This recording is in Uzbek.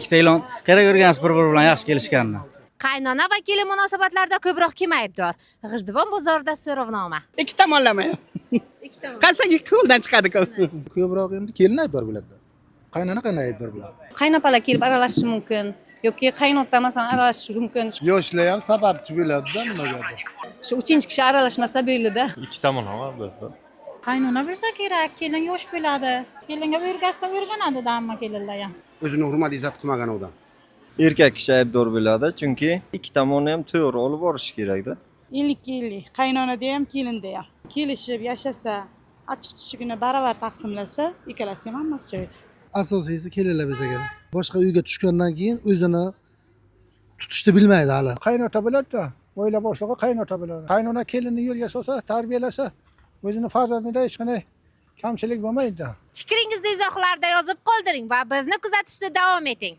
Ikkita ilon kerak o'rgansiz bir-biri bilan yaxshi kelishganini. Qaynona va kelin munosabatlarida ko'proq kim aybdor? G'ijduvon bozorida so'rovnoma. Ikki tomonlama ham. Qancha ikki qo'ldan chiqadi ko'p. Ko'proq endi kelin aybdor bo'ladi. Qaynona aybdor bo'ladi. Qaynopalar kelib aralashishi mumkin yoki qaynota masalan aralashishi mumkin. Yoshlar ham sababchi bo'ladi-da nimagadir. Shu uchinchi kishi aralashmasa bo'ldi-da. Ikki tomonlama albatta. Qaynona bo'lsa kerak, kelin yosh bo'ladi. Kelinga o'rgatsa o'rganadi-da hamma kelinlar ham. O'zini hurmat izzat qilmagan odam. Erkak kishi aybdor bo'ladi, chunki ikki tomonni ham to'g'ri olib borish kerak-da. 50-50, qaynonada ham, kelinda ham. Kelishib yashasa, achchiq-chuchugini baravar taqsimlasa, ikkalasi ham hammasi joyida. Asosiysi kelinlar bo'lsa kerak. Boshqa uyga tushgandan keyin o'zini tutishni bilmaydi hali. Qaynota bo'ladi-da, oila boshlig'i qaynota bo'ladi. Qaynona kelinni yo'lga solsa, tarbiyalasa, o'zini farzandida hech qanday kamchilik bo'lmaydi-da. Fikringizni izohlarda yozib qoldiring va bizni kuzatishda davom eting.